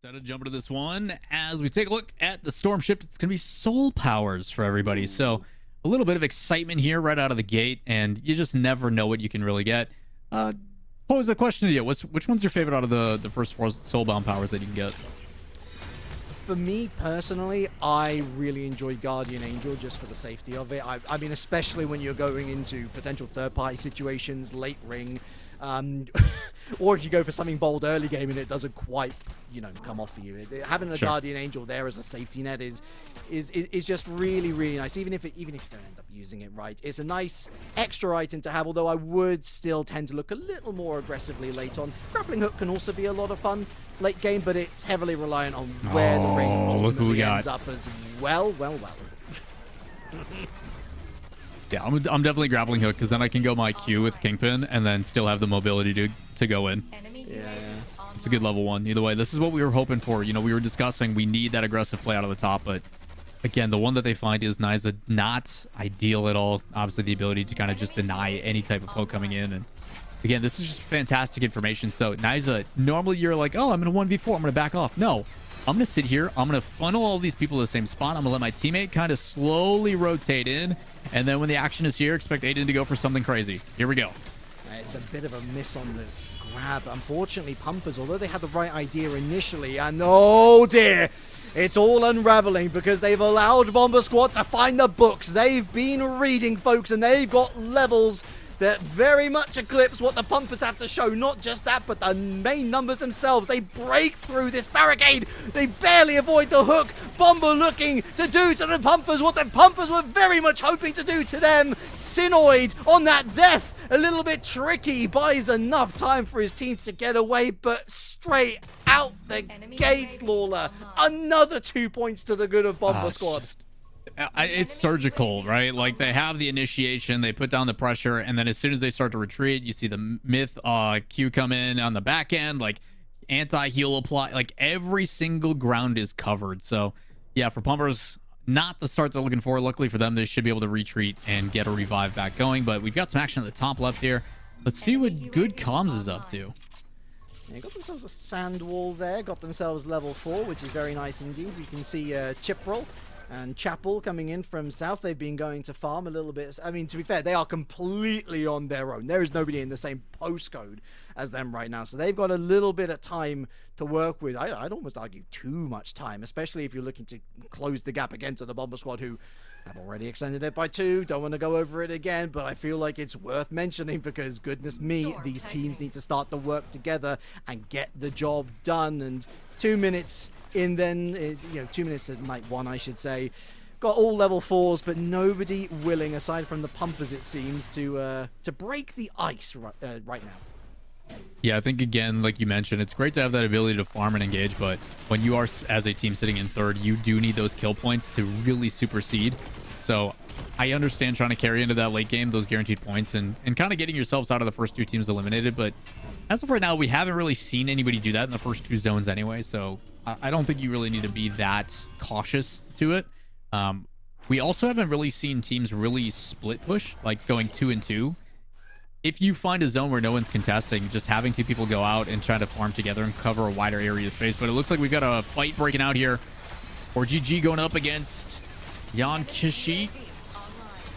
Instead of jumping to this one, as we take a look at the Storm Shift, it's going to be soul powers for everybody. So a little bit of excitement here right out of the gate, and you just never know what you can really get. Pose a question to you. Which one's your favorite out of the first four soulbound powers that you can get? For me personally, I really enjoy Guardian Angel just for the safety of it. I mean, especially when you're going into potential third-party situations, late ring, or if you go for something bold early game and it doesn't quite, you know, come off for you. Having a Guardian Angel there as a safety net is just really, really nice. Even if you don't end up using it right, it's a nice extra item to have. Although I would still tend to look a little more aggressively late on. Grappling hook can also be a lot of fun late game, but it's heavily reliant on where the ring ultimately ends up as well. Yeah, I'm definitely grappling hook, because then I can go my Q with Kingpin and then still have the mobility to go in. Yeah. It's a good level one. Either way, this is what we were hoping for. You know, we were discussing we need that aggressive play out of the top, but again, the one that they find is Nyza not ideal at all. Obviously, the ability to kind of just deny any type of poke coming in. And again, this is just fantastic information. So Nyza, normally you're like, oh, I'm in a 1v4. I'm going to back off. No, I'm going to sit here. I'm going to funnel all these people to the same spot. I'm going to let my teammate kind of slowly rotate in. And then when the action is here, expect Aiden to go for something crazy. Here we go. It's a bit of a miss on the grab. Unfortunately, Pumpers, although they had the right idea initially, and oh dear, it's all unraveling because they've allowed Bomba Squad to find the books. They've been reading, folks, and they've got levels that very much eclipse what the Pumpers have to show. Not just that, but the main numbers themselves. They break through this barricade. They barely avoid the hook. Bomba looking to do to the Pumpers what the Pumpers were very much hoping to do to them. Sinoid on that Zeph. A little bit tricky. Buys enough time for his team to get away, but straight out the gates, Lawler. Another 2 points to the good of Bomba Squad. It's surgical, right? Like, they have the initiation, they put down the pressure, and then as soon as they start to retreat, you see the myth Q come in on the back end, like anti-heal apply, like every single ground is covered. So yeah, for Pumpers, not the start they're looking for. Luckily for them, they should be able to retreat and get a revive back going. But we've got some action at the top left here. Let's see what good comms is up to. They got themselves a sand wall there, got themselves level 4, which is very nice indeed. We can see Chiprel and Chapel coming in from south. They've been going to farm a little bit. I mean, to be fair, they are completely on their own. There is nobody in the same postcode as them right now. So they've got a little bit of time to work with. I'd almost argue too much time, especially if you're looking to close the gap again to the Bomber Squad, who have already extended it by 2. Don't want to go over it again, but I feel like it's worth mentioning because, goodness me, these teams need to start to work together and get the job done. And 2 minutes in then, 2 minutes at night 1, I should say. Got all level 4s, but nobody willing, aside from the Pumpers, it seems, to break the ice right now. Yeah, I think, again, like you mentioned, it's great to have that ability to farm and engage, but when you are, as a team, sitting in third, you do need those kill points to really supersede. So I understand trying to carry into that late game, those guaranteed points, and kind of getting yourselves out of the first 2 teams eliminated, but as of right now, we haven't really seen anybody do that in the first 2 zones anyway, so I don't think you really need to be that cautious to it. We also haven't really seen teams really split push, like going 2 and 2. If you find a zone where no one's contesting, just having 2 people go out and try to farm together and cover a wider area of space. But it looks like we've got a fight breaking out here. Or GG going up against Jan Kishi.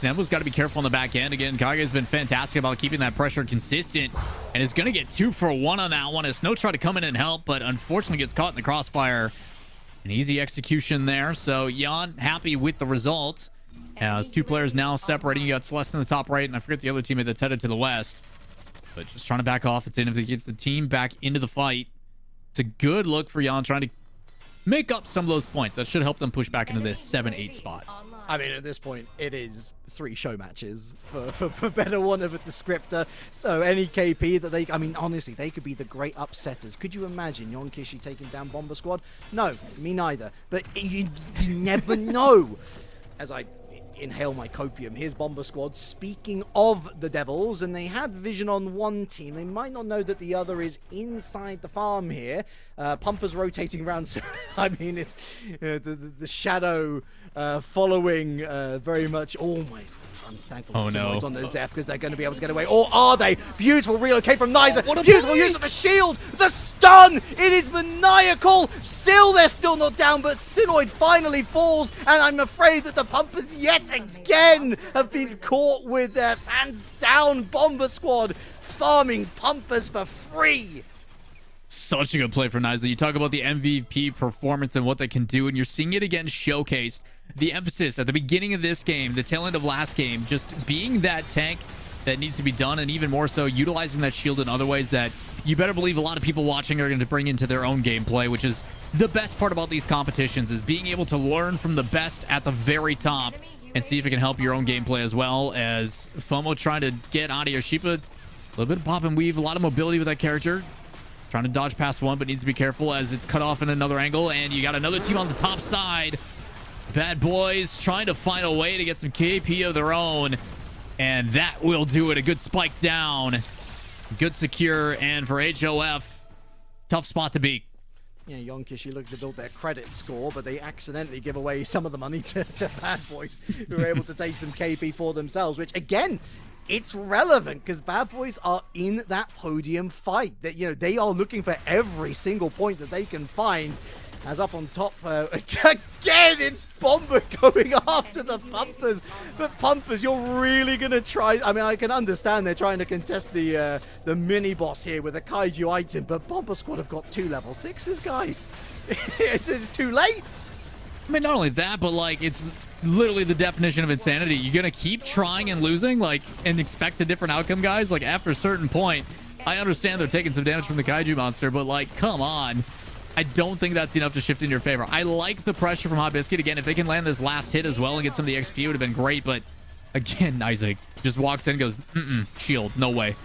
Nembo's got to be careful on the back end. Again, Kage's been fantastic about keeping that pressure consistent and is going to get 2 for 1 on that one. As Snow tried to come in and help, but unfortunately gets caught in the crossfire. An easy execution there. So Jan happy with the result. As 2 players now separating. You got Celeste in the top right, and I forget the other teammate that's headed to the west. But just trying to back off. It's in if they get the team back into the fight. It's a good look for Jan trying to make up some of those points. That should help them push back into this 7-8 spot. I mean, at this point, it is 3 show matches for better one of a descriptor. So any KP that they, I mean, honestly, they could be the great upsetters. Could you imagine Yon Kishi taking down Bomba Squad? No, me neither. But you never know. As I inhale my copium, here's Bomba Squad speaking of the Devils, and they had vision on one team. They might not know that the other is inside the farm here. Pumpers rotating around, so I mean, it's the shadow following very much. Oh my I'm thankful Oh, that no. Simoid's on the Zeph because they're going to be able to get away. Or are they? Beautiful relocate from Nizer. Beautiful use of the shield. The stun. It is maniacal. Still, they're still not down, but Simoid finally falls. And I'm afraid that the Pumpers yet again have been caught with their hands down. Bomba squad farming Pumpers for free. Such a good play for Niza. You talk about the MVP performance and what they can do, and you're seeing it again showcased. The emphasis at the beginning of this game, the tail end of last game, just being that tank that needs to be done, and even more so utilizing that shield in other ways that you better believe a lot of people watching are going to bring into their own gameplay, which is the best part about these competitions, is being able to learn from the best at the very top and see if it can help your own gameplay, as well as FOMO trying to get out of your Sheepa. A little bit of pop and weave, a lot of mobility with that character. Trying to dodge past one, but needs to be careful as it's cut off in another angle. And you got another team on the top side. Bad Boys trying to find a way to get some KP of their own. And that will do it. A good spike down. Good secure. And for HOF, tough spot to beat. Yeah, Yonkishi looking to build their credit score, but they accidentally give away some of the money to Bad Boys, who are able to take some KP for themselves, which, again, it's relevant because Bad Boys are in that podium fight. That, you know, they are looking for every single point that they can find. As up on top, again, it's Bomba going after the Pumpers. But Pumpers, you're really going to try... I mean, I can understand they're trying to contest the mini-boss here with a Kaiju item, but Bomba Squad have got 2 level 6s, guys. It's too late. I mean, not only that, but, like, it's literally the definition of insanity. You're going to keep trying and losing, like, and expect a different outcome, guys? Like, after a certain point, I understand they're taking some damage from the Kaiju monster, but, like, come on. I don't think that's enough to shift in your favor. I like the pressure from Hot Biscuit. Again, if they can land this last hit as well and get some of the XP, it would have been great. But again, Isaac just walks in and goes, shield, no way.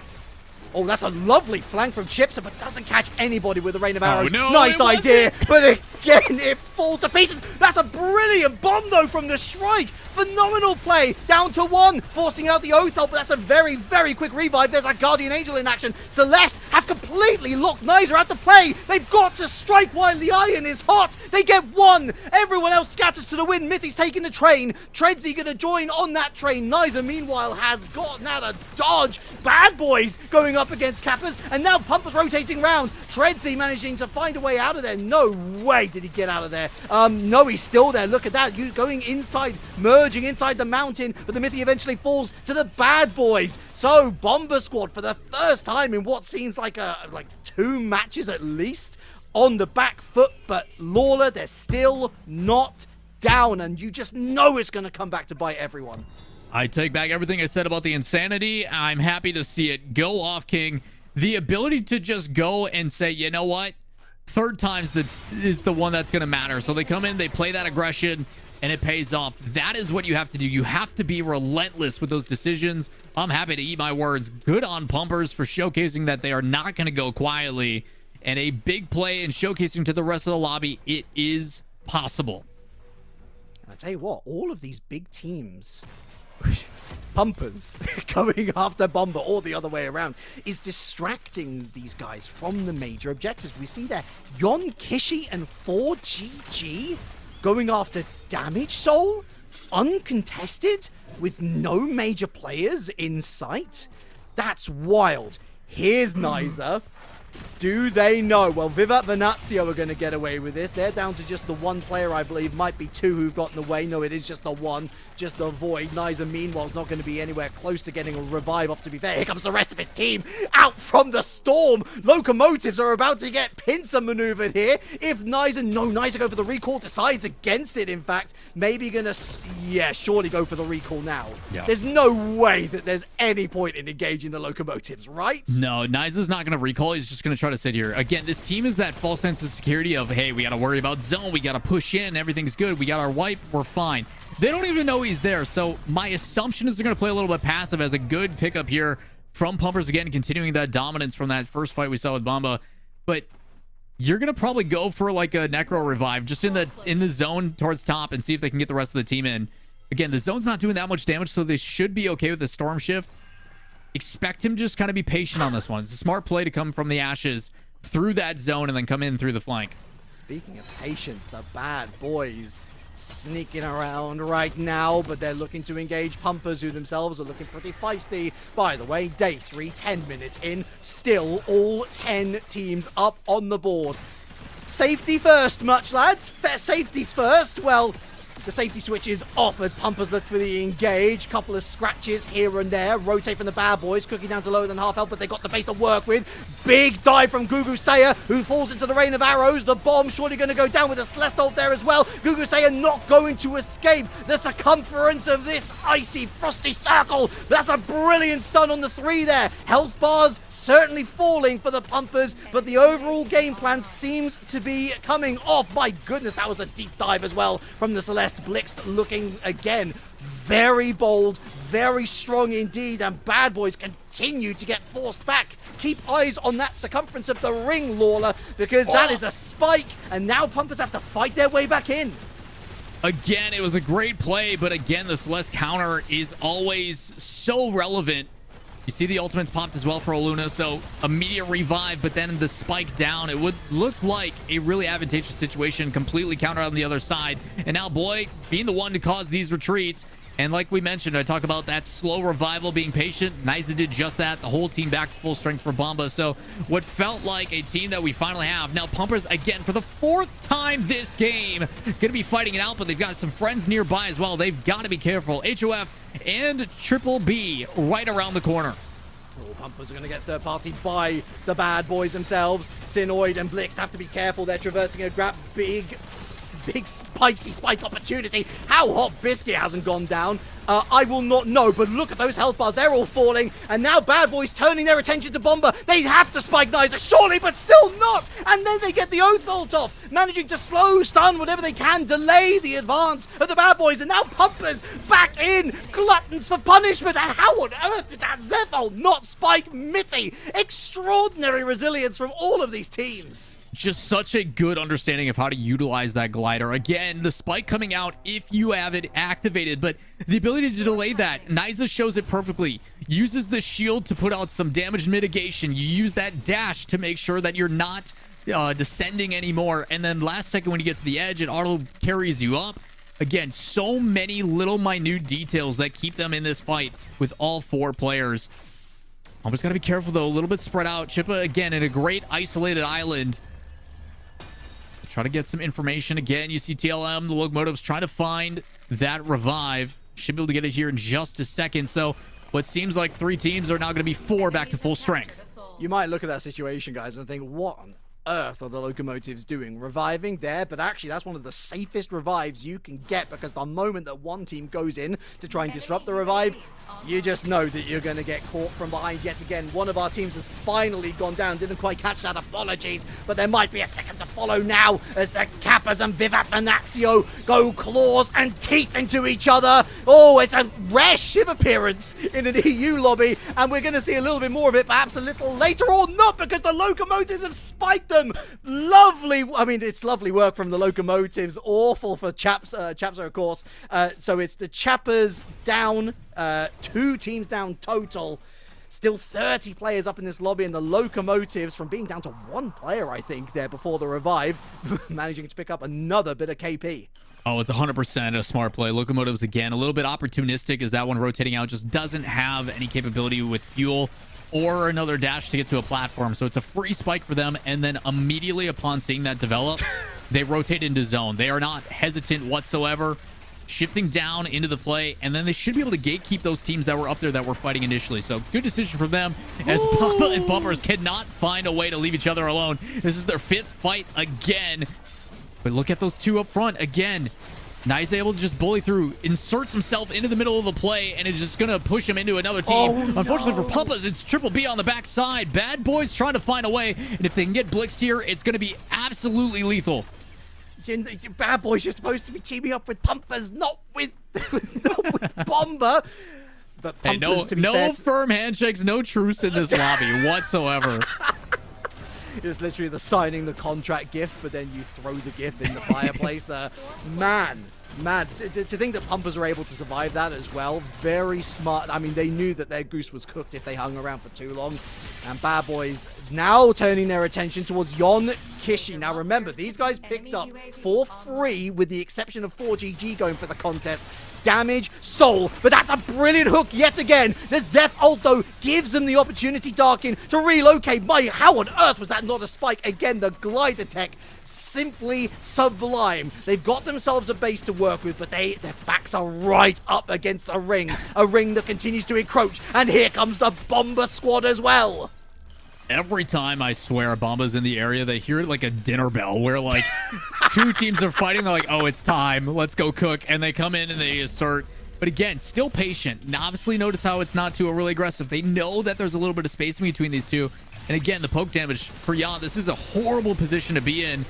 Oh, that's a lovely flank from Chipsa, but doesn't catch anybody with a rain of arrows. No, nice idea, but again, it falls to pieces. That's a brilliant bomb, though, from the Strike. Phenomenal play, down to 1, forcing out the Oath ult, but that's a very, very quick revive. There's a Guardian Angel in action. Celeste have completely locked Nizer out to play. They've got to strike while the iron is hot. They get 1. Everyone else scatters to the wind. Mithy's taking the train. Treadsy going to join on that train. Nizer, meanwhile, has gotten out of dodge. Bad Boys going up against Kappas, and now Pumpers rotating round. Treadsy managing to find a way out of there. No way did he get out of there. No, he's still there. Look at that. You going inside, merging inside the mountain, but the Mithy eventually falls to the Bad Boys. So Bomba Squad, for the first time in what seems like 2 matches at least, on the back foot. But Lawler, they're still not down, and you just know it's going to come back to bite everyone. I take back everything I said about the insanity. I'm happy to see it go off, King. The ability to just go and say, you know what? Third time's is the one that's going to matter. So they come in, they play that aggression, and it pays off. That is what you have to do. You have to be relentless with those decisions. I'm happy to eat my words. Good on Pumpers for showcasing that they are not going to go quietly. And a big play and showcasing to the rest of the lobby, it is possible. I tell you what, all of these big teams, Pumpers going after Bomba or the other way around, is distracting these guys from the major objectives. We see there Yonkishi and 4GG going after Damage Soul, uncontested, with no major players in sight. That's wild. Here's Nizer. Do they know? Well, Vivat Venazio are going to get away with this. They're down to just the 1 player, I believe. Might be 2 who've gotten away. No, it is just the 1. Just the Void. Nizer, meanwhile, is not going to be anywhere close to getting a revive off, to be fair. Here comes the rest of his team out from the storm. Locomotives are about to get pincer maneuvered here. If Nizer go for the recall, decides against it, in fact. Maybe going to, surely go for the recall now. Yeah. There's no way that there's any point in engaging the Locomotives, right? No, Nizer's not going to recall. He's just going to try to sit here. Again, this team is that false sense of security of, hey, we got to worry about zone. We got to push in. Everything's good. We got our wipe. We're fine. They don't even know he's there. So my assumption is they're going to play a little bit passive as a good pickup here from Pumpers. Again, continuing that dominance from that first fight we saw with Bomba. But you're going to probably go for like a Necro revive just in the zone towards top and see if they can get the rest of the team in. Again, the zone's not doing that much damage, so they should be okay with the Storm Shift. Expect him to just kind of be patient on this one. It's a smart play to come from the ashes through that zone and then come in through the flank. Speaking of patience, the Bad Boys sneaking around right now, but they're looking to engage Pumpers, who themselves are looking pretty feisty. By the way, day 3, 10 minutes in, still all 10 teams up on the board. Safety first, much lads. Safety first. Well, the safety switch is off as Pumpers look for the engage. Couple of scratches here and there. Rotate from the bad boys. Cooking down to lower than half health, but they got the base to work with. Big dive from Gugu Saya, who falls into the rain of arrows. The bomb surely going to go down with a Celeste ult there as well. Gugu Saya not going to escape the circumference of this icy, frosty circle. That's a brilliant stun on the 3 there. Health bars certainly falling for the Pumpers, but the overall game plan seems to be coming off. My goodness, that was a deep dive as well from the Celeste. Blix looking again very bold, very strong indeed, and bad boys continue to get forced back. Keep eyes on that circumference of the ring, Lawler, because that is a spike, and now Pumpers have to fight their way back in. Again, it was a great play, but again, the Celeste counter is always so relevant. You see the ultimates popped as well for Oluna, so immediate revive, but then the spike down. It would look like a really advantageous situation, completely countered on the other side. And now Boy being the one to cause these retreats. And like we mentioned, I talk about that slow revival, being patient. Niza did just that. The whole team back to full strength for BOMBA. So what felt like a team that we finally have. Now Pumpers, again, for the 4th time this game, going to be fighting it out, but they've got some friends nearby as well. They've got to be careful. HOF and Triple B right around the corner. Oh, Pumpers are going to get third-partied by the bad boys themselves. Sinoid and Blix have to be careful. They're traversing a grab. Big spicy spike opportunity. How Hot Biscuit hasn't gone down, I will not know, but look at those health bars. They're all falling, and now bad boys turning their attention to Bomba. They have to spike Niza, surely, but still not. And then they get the Oath ult off, managing to slow stun whatever they can, delay the advance of the bad boys, and now Pumpers back in, gluttons for punishment. And how on earth did that Zephyr not spike Mithy? Extraordinary resilience from all of these teams. Just such a good understanding of how to utilize that glider. Again, the spike coming out if you have it activated, but the ability to delay that, Niza shows it perfectly. Uses the shield to put out some damage mitigation. You use that dash to make sure that you're not descending anymore. And then last second when you get to the edge, it auto carries you up. Again, so many little minute details that keep them in this fight with all 4 players. I'm just got to be careful, though. A little bit spread out. Chippa, again, in a great isolated island. Try to get some information. Again, you see TLM, the locomotives trying to find that revive. Should be able to get it here in just a second. So what seems like 3 teams are now going to be 4 back to full strength. You might look at that situation, guys, and think, what on earth are the locomotives doing? Reviving there, but actually that's one of the safest revives you can get, because the moment that one team goes in to try and disrupt the revive, you just know that you're going to get caught from behind yet again. One of our teams has finally gone down. Didn't quite catch that. Apologies. But there might be a second to follow now as the Kappas and Vivat Venazio go claws and teeth into each other. Oh, it's a rare Shiv appearance in an EU lobby. And we're going to see a little bit more of it perhaps a little later, or not, because the locomotives have spiked them. Lovely. I mean, it's lovely work from the locomotives. Awful for Chapsa, of course. So it's the Chappers down. 2 teams down total. Still 30 players up in this lobby, and the locomotives, from being down to 1 player, I think, there before the revive, managing to pick up another bit of KP. Oh, it's 100% a smart play. Locomotives, again, a little bit opportunistic, as that one rotating out just doesn't have any capability with fuel or another dash to get to a platform. So it's a free spike for them, and then immediately upon seeing that develop, they rotate into zone. They are not hesitant whatsoever. Shifting down into the play, and then they should be able to gatekeep those teams that were up there that were fighting initially. So good decision for them, as Bomba and Bumpers cannot find a way to leave each other alone. This is their 5th fight again. But look at those 2 up front again. Nice able to just bully through, inserts himself into the middle of the play, and is just going to push him into another team. Oh, unfortunately no. for Pumpas, it's Triple B on the backside. Bad Boys trying to find a way, and if they can get blitzed here, it's going to be absolutely lethal. Bad boys, you're supposed to be teaming up with Pumpers, not with Bomba. But Pumpers, hey, no firm handshakes, no truce in this lobby whatsoever. It's literally the signing the contract gift, but then you throw the gift in the fireplace. Man, to think that Pumpers were able to survive that as well, very smart. I mean, they knew that their goose was cooked if they hung around for too long. And Bad Boys Now turning their attention towards Yon Kishi. Now remember, these guys picked up for free, with the exception of 4GG going for the contest, damage, soul, but that's a brilliant hook yet again. The Zeph ult, though, gives them the opportunity, Darkin, to relocate. How on earth was that not a spike? Again, the glider tech, simply sublime. They've got themselves a base to work with, but their backs are right up against a ring that continues to encroach, and here comes the Bomba squad as well. Every time, I swear, Bomba's in the area, they hear like a dinner bell where like two teams are fighting. They're like, oh, it's time. Let's go cook. And they come in and they assert. But again, still patient. And obviously, notice how it's not too really aggressive. They know that there's a little bit of spacing between these two. And again, the poke damage for Yon. This is a horrible position to be in,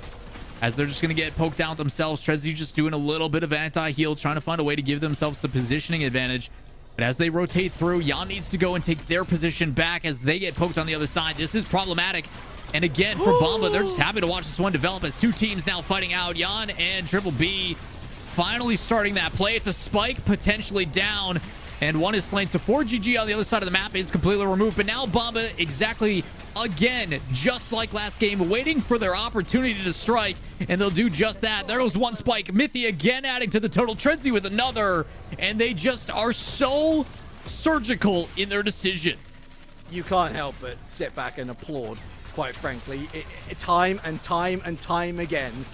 as they're just going to get poked out themselves. Trezzy just doing a little bit of anti-heal, trying to find a way to give themselves the positioning advantage. But as they rotate through, Yon needs to go and take their position back as they get poked on the other side. This is problematic. And again, for Bomba, they're just happy to watch this one develop as two teams now fighting out. Yon and Triple B finally starting that play. It's a spike, potentially down, and one is slain. So 4GG on the other side of the map is completely removed. But now Bomba, exactly again, just like last game, waiting for their opportunity to strike, and they'll do just that. There goes one spike. Mythi again adding to the total. Trezzy with another, and they just are so surgical in their decision. You can't help but sit back and applaud, quite frankly. Time and time and time again,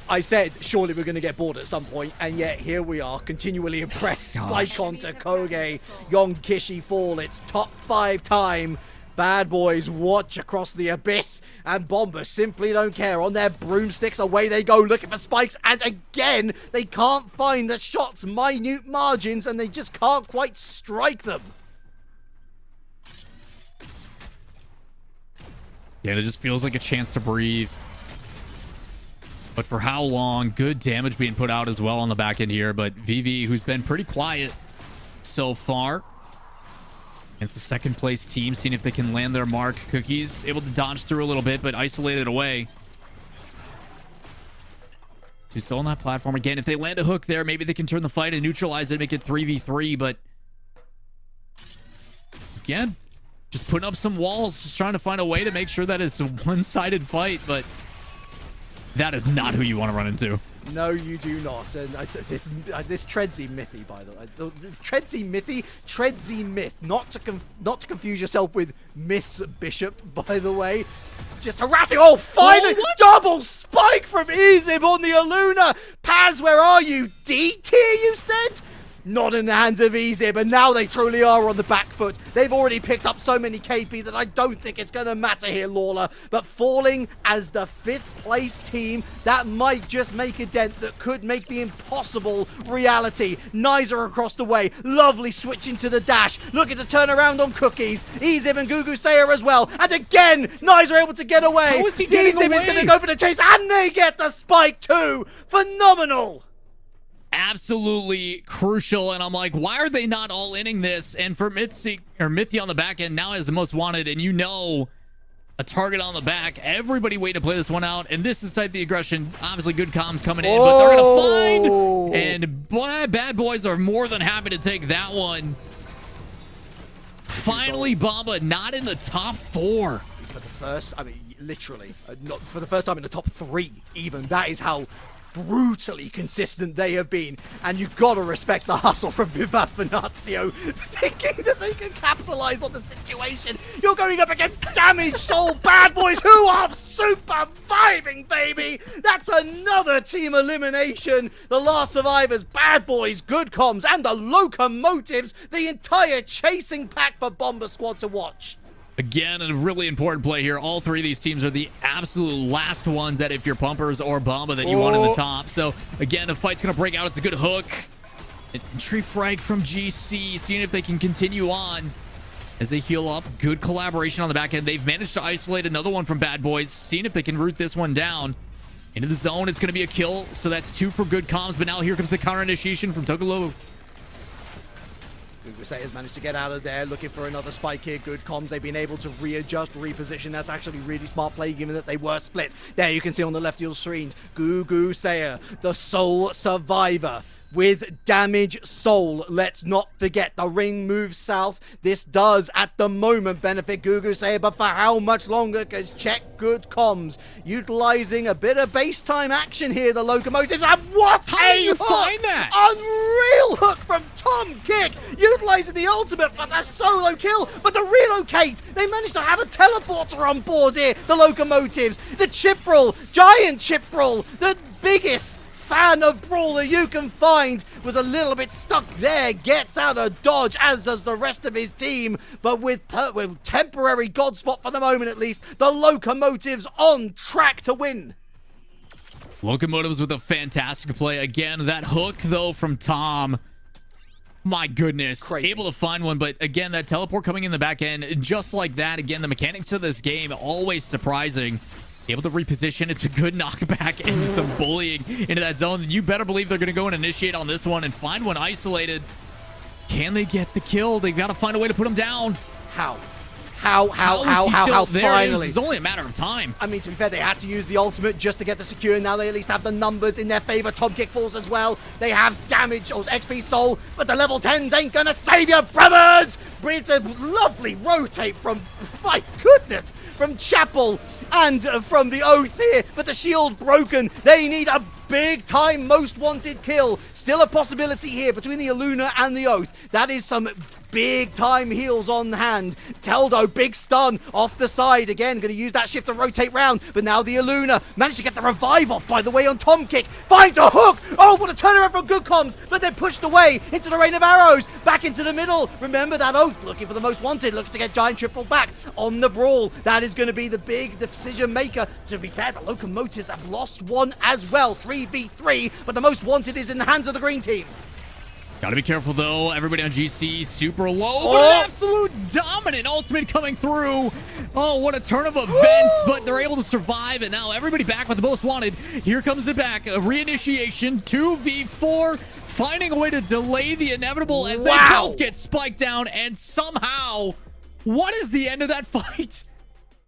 I said surely we're going to get bored at some point, and yet here we are, continually impressed by Konta, Koge, Yon Kishi fall. It's top 5 time. Bad boys watch across the abyss, and Bomba simply don't care. On their broomsticks, away they go, looking for spikes, and again, they can't find the shot's minute margins, and they just can't quite strike them. Yeah, it just feels like a chance to breathe. But for how long? Good damage being put out as well on the back end here, but VV, who's been pretty quiet so far, it's the second place team, seeing if they can land their mark. Cookies able to dodge through a little bit, but isolated away. So still on that platform. Again, if they land a hook there, maybe they can turn the fight and neutralize it, make it 3v3, but again, just putting up some walls, just trying to find a way to make sure that it's a one-sided fight, but that is not who you want to run into. No, you do not. And this Trezzy Mythi, by the way. Trezzy Mythi, Trezzy Myth. Not to confuse yourself with Myth's Bishop, by the way. Just harassing. Oh, finally! Double spike from Ezib on the Aluna! Paz, where are you? D tier, you said? Not in the hands of Ezib, and now they truly are on the back foot. They've already picked up so many KP that I don't think it's going to matter here, Lawler. But falling as the 5th place team, that might just make a dent that could make the impossible reality. Nizer across the way, lovely switch into the dash, looking to turn around on Cookies. Ezib and Gugu Sayer as well, and again, Nizer able to get away. How is he getting away? Ezib is going to go for the chase, and they get the spike too. Phenomenal. Absolutely crucial, and I'm like, why are they not all inning this? And for Mythi on the back end now is the most wanted, and you know, a target on the back. Everybody waiting to play this one out, and this is type the aggression. Obviously, good comms coming in, but they're gonna find, and bad boys are more than happy to take that one. Finally, Bomba not in the top 4. For the first, I mean, literally, not for the first time in the top 3. Even that is how brutally consistent they have been, and you gotta respect the hustle from Vivat Venazio, thinking that they can capitalize on the situation. You're going up against Damage Soul Bad Boys, who are superviving, baby. That's another team elimination. The last survivors, Bad Boys, Good Comms, and the Locomotives, the entire chasing pack for Bomba Squad to watch. Again, a really important play here. All 3 of these teams are the absolute last ones that if you're Pumpers or Bomba that you want in the top. So, again, the fight's going to break out. It's a good hook. Entry frag from GC, seeing if they can continue on as they heal up. Good collaboration on the back end. They've managed to isolate another one from Bad Boys, seeing if they can root this one down. Into the zone, it's going to be a kill. So that's 2 for Good Comms, but now here comes the counter initiation from Togolo. Gugu has managed to get out of there, looking for another spike here. Good Comms, they've been able to readjust, reposition. That's actually really smart play, given that they were split. There you can see on the left of your screens, Gugu Sayer, the sole survivor. with damage soul. Let's not forget the ring moves south. This does at the moment benefit Gugu Sayer, but for how much longer? Because check good comms, utilizing a bit of base time action here, the locomotives, and what How do you hook! find that? Unreal hook from Tom Kick, utilizing the ultimate for the solo kill, but the relocate, they managed to have a teleporter on board here, the locomotives, the Chiprel, giant Chiprel, the biggest fan of Brawler you can find, was a little bit stuck there, gets out of dodge, as does the rest of his team, but with temporary god spot for the moment at least, the locomotives on track to win. Locomotives with a fantastic play. Again, that hook, though, from Tom. My goodness. Crazy. Able to find one, but again, that teleport coming in the back end, just like that. Again, the mechanics of this game, always surprising. Able to reposition. It's a good knockback and some bullying into that zone. And you better believe they're going to go and initiate on this one and find one isolated. Can they get the kill? They've got to find a way to put him down. How? How Finally. It's only a matter of time. I mean, to be fair, they had to use the ultimate just to get the secure. Now they at least have the numbers in their favor. Tom Kick falls as well. They have damage, or XP soul, but the level 10s ain't gonna save you, brothers! It's a lovely rotate from, my goodness, from Chapel and from the Oath here, but the shield broken. They need a big time most wanted kill. Still a possibility here between the Aluna and the Oath. That is some big time heals on hand. Teldo, big stun off the side again. Going to use that shift to rotate round, but now the Aluna managed to get the revive off, by the way, on Tom Kick. Finds a hook. Oh, what a turnaround from good comms, but then pushed away into the rain of arrows. Back into the middle. Remember that Oath looking for the most wanted, looks to get giant triple back on the brawl. That is going to be the big decision maker. To be fair, the locomotives have lost one as well, 3v3, but the most wanted is in the hands of the green team. Gotta be careful, though. Everybody on GC super low, Oh! but an absolute dominant ultimate coming through. Oh, what a turn of events, but they're able to survive, and now everybody back with the most wanted. Here comes it back, a reinitiation, 2v4, finding a way to delay the inevitable as they both get spiked down, and somehow, what is the end of that fight?